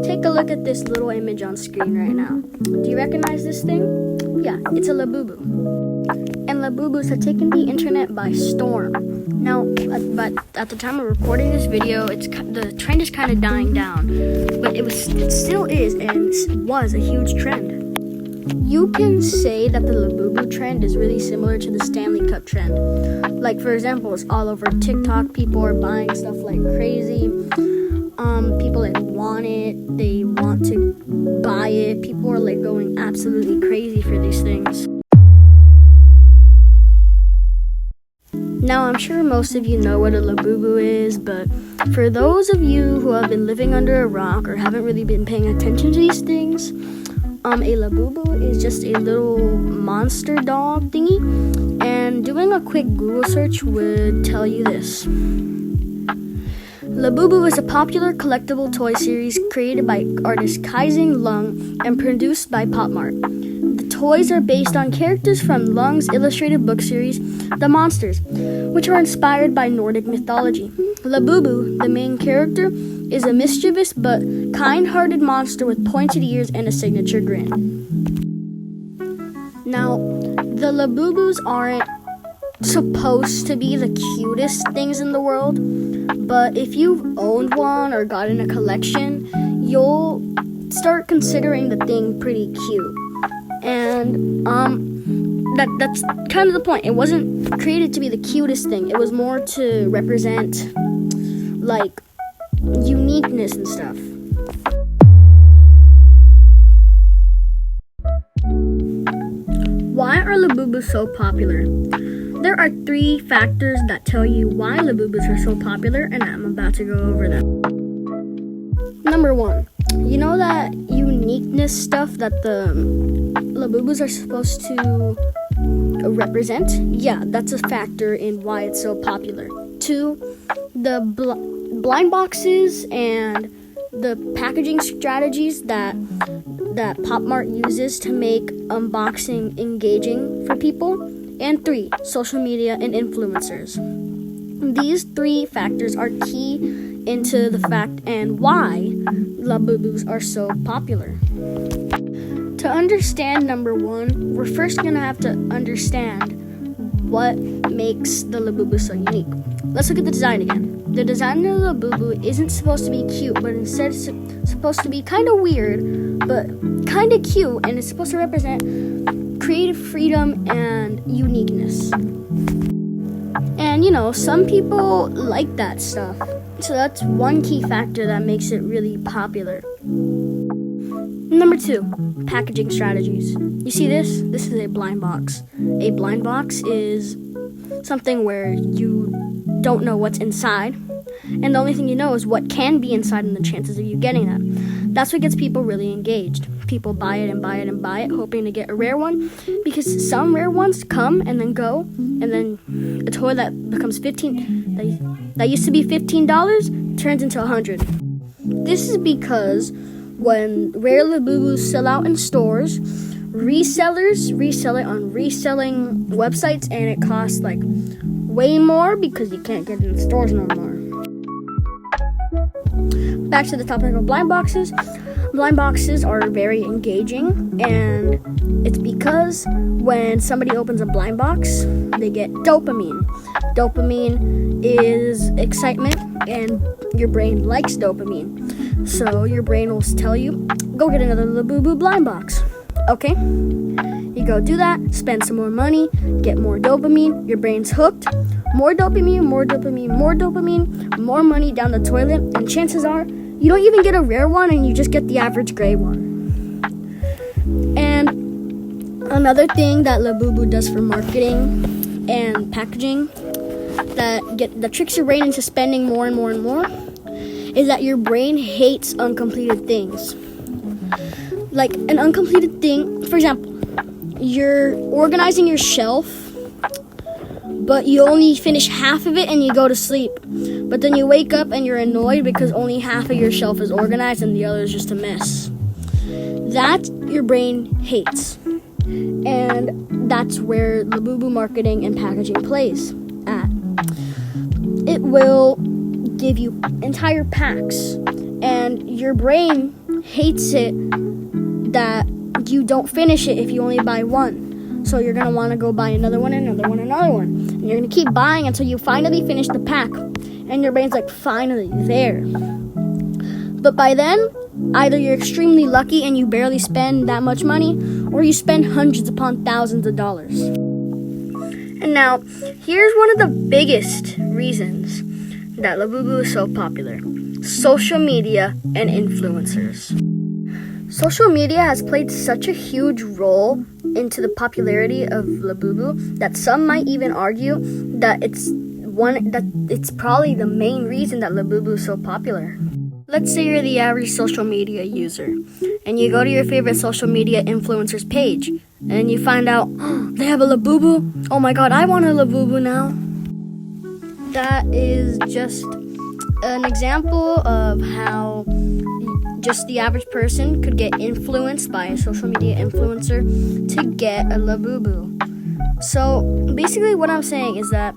Take a look at this little image on screen right now. Do you recognize this thing? Yeah, it's a Labubu. And Labubus have taken the internet by storm. Now, but at the time of recording this video, the trend is kind of dying down, but it still is and was a huge trend. You can say that the Labubu trend is really similar to the Stanley Cup trend. Like, for example, it's all over TikTok. People are buying stuff like crazy. People want it. They want to buy it. People are going absolutely crazy for these things. Now, I'm sure most of you know what a Labubu is, but for those of you who have been living under a rock or haven't really been paying attention to these things, a Labubu is just a little monster doll thingy, and doing a quick Google search would tell you this. Labubu is a popular collectible toy series created by artist Kaizing Lung and produced by Pop Mart. The toys are based on characters from Lung's illustrated book series, The Monsters, which are inspired by Nordic mythology. Labubu, the main character, is a mischievous but kind-hearted monster with pointed ears and a signature grin. Now, the Labubus aren't supposed to be the cutest things in the world, but if you've owned one or got in a collection, you'll start considering the thing pretty cute. And that's kind of the point. It wasn't created to be the cutest thing. It was more to represent uniqueness and stuff. Why are Labubus so popular? There are 3 factors that tell you why Labubus are so popular, and I'm about to go over them. Number 1, you know that uniqueness stuff that the Labubus are supposed to represent? Yeah, that's a factor in why it's so popular. 2, the blind boxes and the packaging strategies that Pop Mart uses to make unboxing engaging for people. And 3, social media and influencers. These 3 factors are key into the fact and why Labubus are so popular. To understand number 1, we're first going to have to understand what makes the Labubu so unique. Let's look at the design again. The design of the Labubu isn't supposed to be cute, but instead it's supposed to be kind of weird, but kind of cute, and it's supposed to represent creative freedom and uniqueness. And some people like that stuff. So that's one key factor that makes it really popular. Number 2, packaging strategies. You see this? This is a blind box. A blind box is something where you don't know what's inside, and the only thing you know is what can be inside and the chances of you getting that. That's what gets people really engaged. People buy it and buy it and buy it, hoping to get a rare one, because some rare ones come and then go, and then a toy that becomes that used to be $15 turns into $100. This is because when rare Labubus sell out in stores, resellers resell it on reselling websites, and it costs way more because you can't get it in stores no more. Back to the topic of blind boxes. Blind boxes are very engaging, and it's because when somebody opens a blind box, they get dopamine. Dopamine is excitement, and your brain likes dopamine. So your brain will tell you, go get another Labubu blind box. Okay? You go do that, spend some more money, get more dopamine, your brain's hooked. More dopamine, more dopamine, more dopamine, more money down the toilet, and chances are you don't even get a rare one and you just get the average gray one. And another thing that Labubu does for marketing and packaging that tricks your brain into spending more and more and more is that your brain hates uncompleted things. Like an uncompleted thing, for example, you're organizing your shelf, but you only finish half of it and you go to sleep. But then you wake up and you're annoyed because only half of your shelf is organized and the other is just a mess. That your brain hates. And that's where Labubu marketing and packaging plays at. It will give you entire packs and your brain hates it that you don't finish it if you only buy one. So you're gonna want to go buy another one, and you're gonna keep buying until you finally finish the pack, and your brain's like, finally there. But by then, either you're extremely lucky and you barely spend that much money, or you spend hundreds upon thousands of dollars. And now, here's one of the biggest reasons that Labubu is so popular: social media and influencers. Social media has played such a huge role into the popularity of Labubu that some might even argue that it's probably the main reason that Labubu is so popular. Let's say you're the average social media user, and you go to your favorite social media influencer's page, and you find out, oh, they have a Labubu. Oh my god, I want a Labubu now. That is just an example of how just the average person could get influenced by a social media influencer to get a Labubu. So basically what I'm saying is that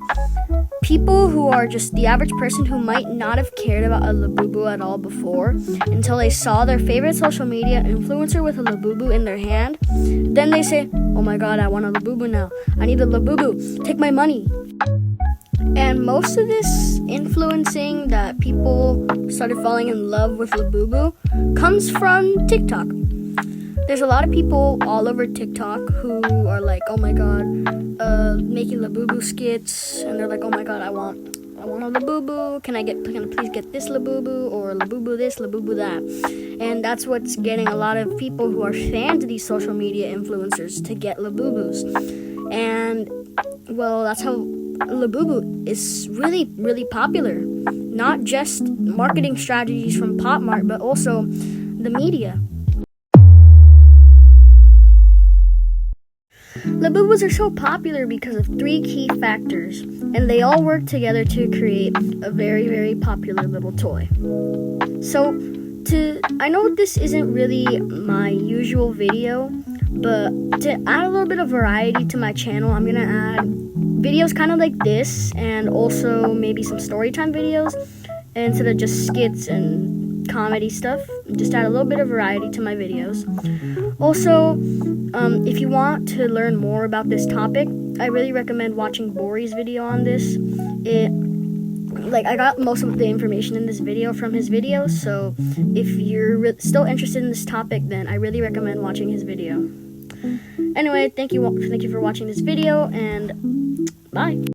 people who are just the average person who might not have cared about a Labubu at all before until they saw their favorite social media influencer with a Labubu in their hand, then they say, oh my god, I want a Labubu now. I need a Labubu. Take my money. And most of this influencing that people started falling in love with Labubu comes from TikTok. There's a lot of people all over TikTok who are like, oh my god, making Labubu skits, and they're like, oh my god, I want a Labubu. Can I please get this Labubu, or Labubu this, Labubu that? And that's what's getting a lot of people who are fans of these social media influencers to get Labubus. And well, that's how Labubu is really, really popular. Not just marketing strategies from Pop Mart, but also the media. Labubus are so popular because of 3 key factors, and they all work together to create a very, very popular little toy. So, I know this isn't really my usual video, but to add a little bit of variety to my channel, I'm gonna add videos kind of like this, and also maybe some storytime videos, instead of just skits and comedy stuff. Just add a little bit of variety to my videos. Also, if you want to learn more about this topic, I really recommend watching Bori's video on this. I got most of the information in this video from his video, so if you're still interested in this topic, then I really recommend watching his video. Anyway, thank you for watching this video, and bye.